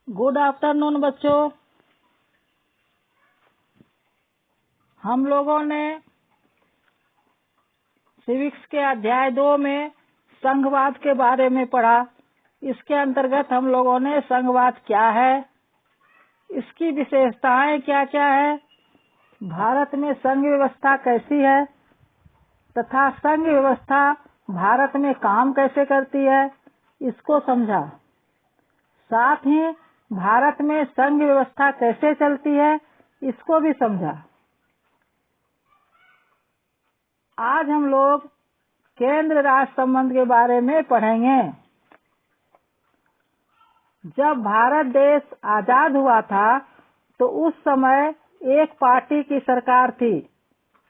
Good afternoon बच्चों। हम लोगों ने सिविक्स के अध्याय 2 में संघवाद के बारे में पढ़ा। इसके अंतर्गत हम लोगों ने संघवाद क्या है, इसकी विशेषताएं क्या क्या है, भारत में संघ व्यवस्था कैसी है तथा संघ व्यवस्था भारत में काम कैसे करती है, इसको समझा। साथ ही भारत में संघ व्यवस्था कैसे चलती है, इसको भी समझा। आज हम लोग केंद्र राज्य संबंध के बारे में पढ़ेंगे। जब भारत देश आजाद हुआ था तो उस समय एक पार्टी की सरकार थी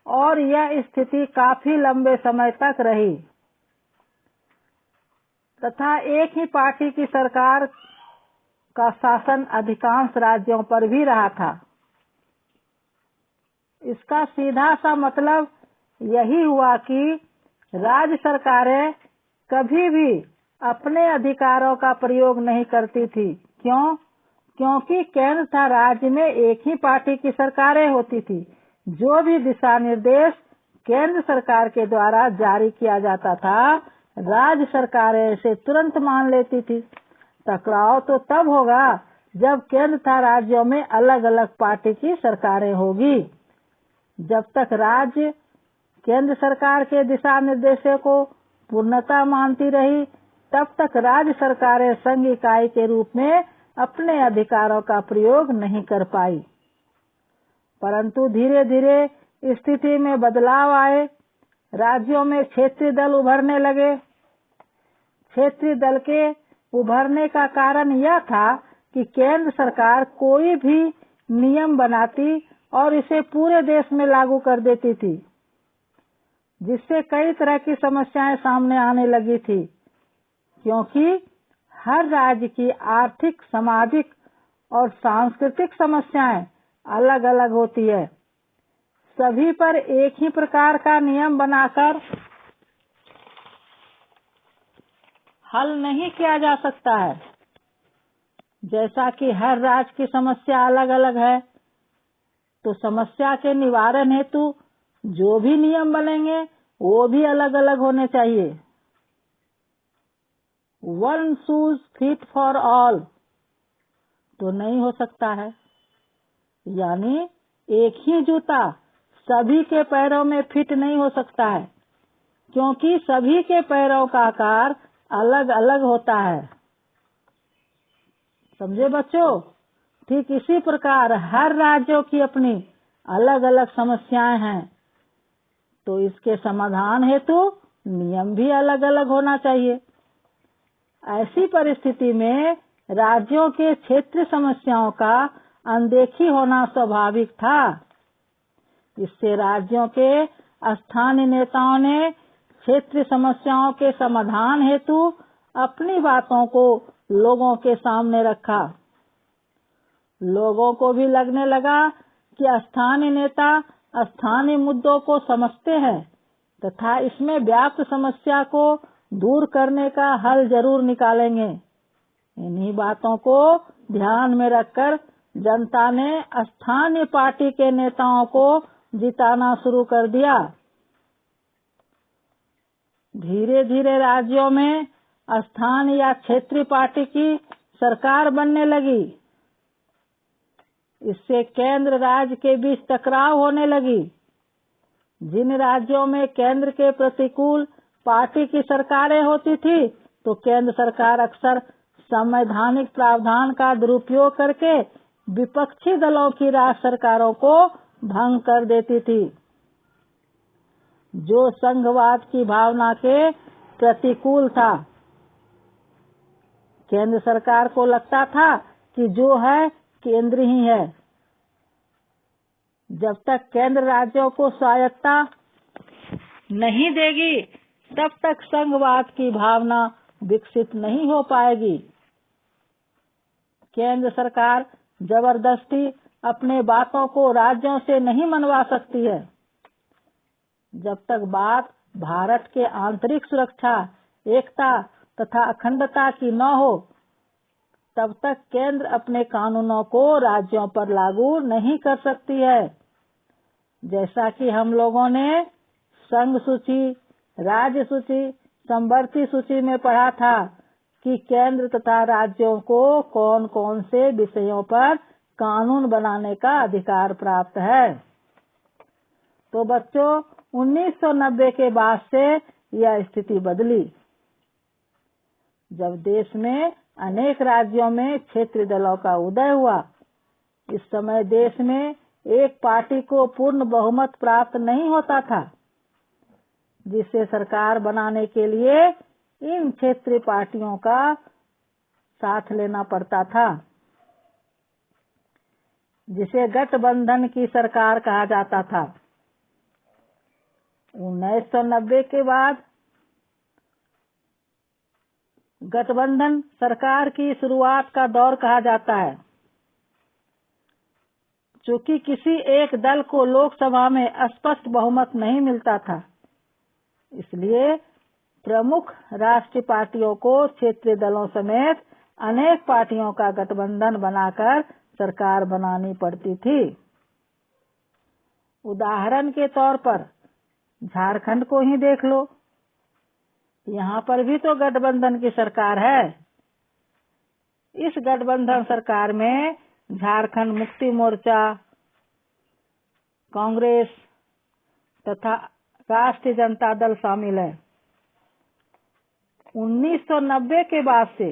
और यह स्थिति काफी लंबे समय तक रही तथा एक ही पार्टी की सरकार का शासन अधिकांश राज्यों पर भी रहा था। इसका सीधा सा मतलब यही हुआ कि राज्य सरकारें कभी भी अपने अधिकारों का प्रयोग नहीं करती थी। क्यों? क्योंकि केंद्र तथा राज्य में एक ही पार्टी की सरकारें होती थी। जो भी दिशा निर्देश केंद्र सरकार के द्वारा जारी किया जाता था, राज्य सरकारें इसे तुरंत मान लेती थी। टकराव तो तब होगा जब केंद्र तथा राज्यों में अलग अलग पार्टी की सरकारें होगी। जब तक राज्य केंद्र सरकार के दिशा निर्देशों को पूर्णतः मानती रही, तब तक राज्य सरकारें संघ इकाई के रूप में अपने अधिकारों का प्रयोग नहीं कर पाई। परंतु धीरे धीरे स्थिति में बदलाव आए, राज्यों में क्षेत्रीय दल उभरने लगे। क्षेत्रीय दल के उभरने का कारण यह था कि केंद्र सरकार कोई भी नियम बनाती और इसे पूरे देश में लागू कर देती थी, जिससे कई तरह की समस्याएं सामने आने लगी थी। क्योंकि हर राज्य की आर्थिक, सामाजिक और सांस्कृतिक समस्याएं अलग अलग होती है। सभी पर एक ही प्रकार का नियम बनाकर हल नहीं किया जा सकता है। जैसा कि हर राज्य की समस्या अलग अलग है, तो समस्या के निवारण हेतु जो भी नियम बनेंगे वो भी अलग अलग होने चाहिए। One shoes fit for all तो नहीं हो सकता है, यानी एक ही जूता सभी के पैरों में फिट नहीं हो सकता है, क्योंकि सभी के पैरों का आकार अलग अलग होता है। समझे बच्चों? ठीक इसी प्रकार हर राज्यों की अपनी अलग अलग समस्याएं हैं, तो इसके समाधान हेतु नियम भी अलग अलग होना चाहिए। ऐसी परिस्थिति में राज्यों के क्षेत्रीय समस्याओं का अनदेखी होना स्वाभाविक था। इससे राज्यों के स्थानीय नेताओं ने क्षेत्रीय समस्याओं के समाधान हेतु अपनी बातों को लोगों के सामने रखा। लोगों को भी लगने लगा कि स्थानीय नेता स्थानीय मुद्दों को समझते हैं तथा इसमें व्याप्त समस्या को दूर करने का हल जरूर निकालेंगे। इन्हीं बातों को ध्यान में रखकर जनता ने स्थानीय पार्टी के नेताओं को जिताना शुरू कर दिया। धीरे धीरे राज्यों में स्थानीय या क्षेत्रीय पार्टी की सरकार बनने लगी। इससे केंद्र राज्य के बीच टकराव होने लगी। जिन राज्यों में केंद्र के प्रतिकूल पार्टी की सरकारें होती थी, तो केंद्र सरकार अक्सर संवैधानिक प्रावधान का दुरुपयोग करके विपक्षी दलों की राज्य सरकारों को भंग कर देती थी, जो संघवाद की भावना के प्रतिकूल था। केंद्र सरकार को लगता था कि जो है केंद्र ही है। जब तक केंद्र राज्यों को स्वायत्तता नहीं देगी, तब तक संघवाद की भावना विकसित नहीं हो पाएगी। केंद्र सरकार जबरदस्ती अपने बातों को राज्यों से नहीं मनवा सकती है। जब तक बात भारत के आंतरिक सुरक्षा, एकता तथा अखंडता की न हो, तब तक केंद्र अपने कानूनों को राज्यों पर लागू नहीं कर सकती है। जैसा कि हम लोगों ने संघ सूची, राज्य सूची, समवर्ती सूची में पढ़ा था कि केंद्र तथा राज्यों को कौन कौन से विषयों पर कानून बनाने का अधिकार प्राप्त है। तो बच्चों 1990 के बाद से यह स्थिति बदली, जब देश में अनेक राज्यों में क्षेत्रीय दलों का उदय हुआ। इस समय देश में एक पार्टी को पूर्ण बहुमत प्राप्त नहीं होता था, जिससे सरकार बनाने के लिए इन क्षेत्रीय पार्टियों का साथ लेना पड़ता था, जिसे गठबंधन की सरकार कहा जाता था। 1990 के बाद गठबंधन सरकार की शुरुआत का दौर कहा जाता है। चूंकि किसी एक दल को लोकसभा में स्पष्ट बहुमत नहीं मिलता था, इसलिए प्रमुख राष्ट्रीय पार्टियों को क्षेत्रीय दलों समेत अनेक पार्टियों का गठबंधन बनाकर सरकार बनानी पड़ती थी। उदाहरण के तौर पर झारखंड को ही देख लो, यहाँ पर भी तो गठबंधन की सरकार है। इस गठबंधन सरकार में झारखंड मुक्ति मोर्चा, कांग्रेस तथा राष्ट्रीय जनता दल शामिल है। 1990 के बाद से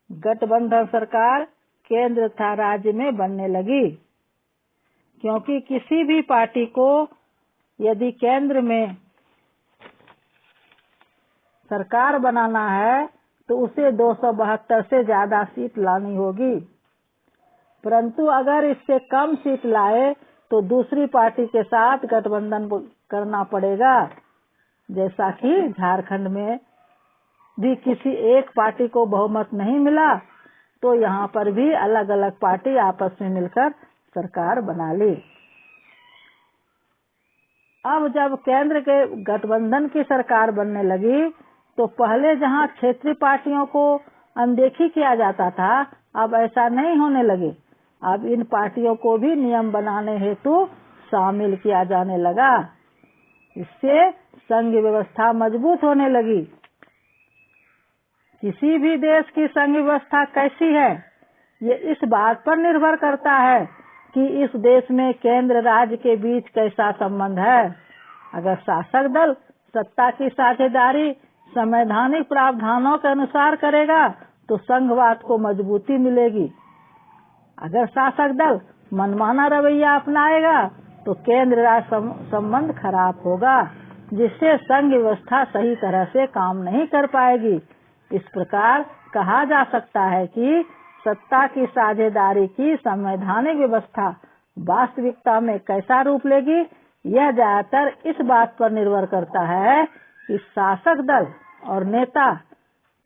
गठबंधन सरकार केंद्र तथा राज्य में बनने लगी, क्योंकि किसी भी पार्टी को यदि केंद्र में सरकार बनाना है तो उसे 272 से ज्यादा सीट लानी होगी, परंतु अगर इससे कम सीट लाए तो दूसरी पार्टी के साथ गठबंधन करना पड़ेगा। जैसा कि झारखंड में भी किसी एक पार्टी को बहुमत नहीं मिला, तो यहाँ पर भी अलग अलग पार्टी आपस में मिलकर सरकार बना ली। अब जब केंद्र के गठबंधन की सरकार बनने लगी, तो पहले जहाँ क्षेत्रीय पार्टियों को अनदेखी किया जाता था, अब ऐसा नहीं होने लगे। अब इन पार्टियों को भी नियम बनाने हेतु शामिल किया जाने लगा। इससे संघ व्यवस्था मजबूत होने लगी। किसी भी देश की संघ व्यवस्था कैसी है, ये इस बात पर निर्भर करता है कि इस देश में केंद्र राज्य के बीच कैसा संबंध है। अगर शासक दल सत्ता की साझेदारी संवैधानिक प्रावधानों के अनुसार करेगा तो संघवाद को मजबूती मिलेगी। अगर शासक दल मनमाना रवैया अपनाएगा तो केंद्र राज्य संबंध खराब होगा, जिससे संघ व्यवस्था सही तरह से काम नहीं कर पाएगी। इस प्रकार कहा जा सकता है कि सत्ता की साझेदारी की संवैधानिक व्यवस्था वास्तविकता में कैसा रूप लेगी, यह ज्यादातर इस बात पर निर्भर करता है कि शासक दल और नेता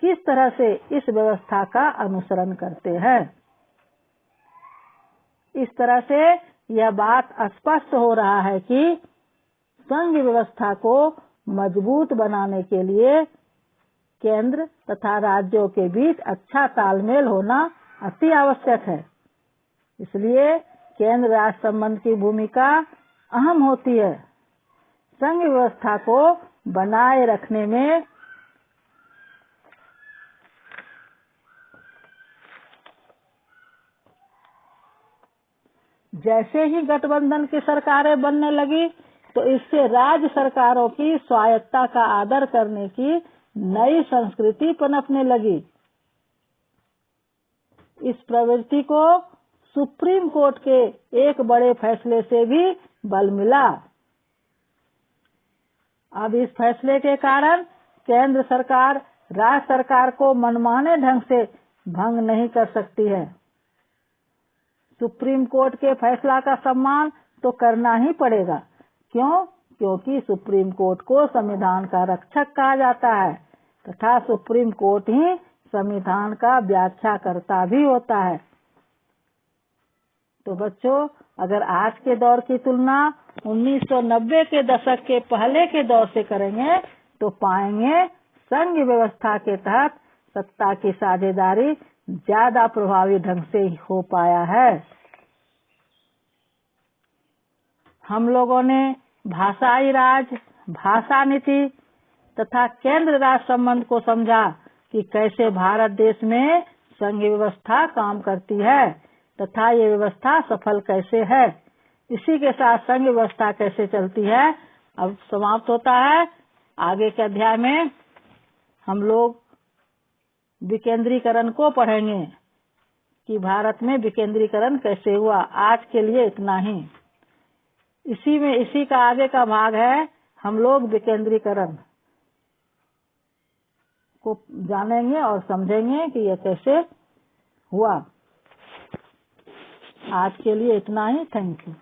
किस तरह से इस व्यवस्था का अनुसरण करते हैं। इस तरह से यह बात स्पष्ट हो रहा है कि संघ व्यवस्था को मजबूत बनाने के लिए केंद्र तथा राज्यों के बीच अच्छा तालमेल होना अति आवश्यक है। इसलिए केंद्र राज्य संबंध की भूमिका अहम होती है। संघ व्यवस्था को बनाए रखने में जैसे ही गठबंधन की सरकारें बनने लगी, तो इससे राज्य सरकारों की स्वायत्तता का आदर करने की नई संस्कृति पनपने लगी। इस प्रवृत्ति को सुप्रीम कोर्ट के एक बड़े फैसले से भी बल मिला। अब इस फैसले के कारण केंद्र सरकार राज्य सरकार को मनमाने ढंग से भंग नहीं कर सकती है। सुप्रीम कोर्ट के फैसला का सम्मान तो करना ही पड़ेगा। क्यों? क्योंकि सुप्रीम कोर्ट को संविधान का रक्षक कहा जाता है तथा सुप्रीम कोर्ट ही संविधान का व्याख्याकर्ता भी होता है। तो बच्चों, अगर आज के दौर की तुलना 1990 के दशक के पहले के दौर से करेंगे तो पाएंगे संघ व्यवस्था के तहत सत्ता की साझेदारी ज्यादा प्रभावी ढंग से हो पाया है। हम लोगों ने भाषाई राज, भाषा नीति तथा केंद्र राज्य संबंध को समझा कि कैसे भारत देश में संघ व्यवस्था काम करती है तथा ये व्यवस्था सफल कैसे है। इसी के साथ संघ व्यवस्था कैसे चलती है अब समाप्त होता है। आगे के अध्याय में हम लोग विकेंद्रीकरण को पढ़ेंगे कि भारत में विकेंद्रीकरण कैसे हुआ। आज के लिए इतना ही। इसी का आगे का भाग है, हम लोग विकेंद्रीकरण को जानेंगे और समझेंगे कि यह कैसे हुआ। आज के लिए इतना ही। Thank you.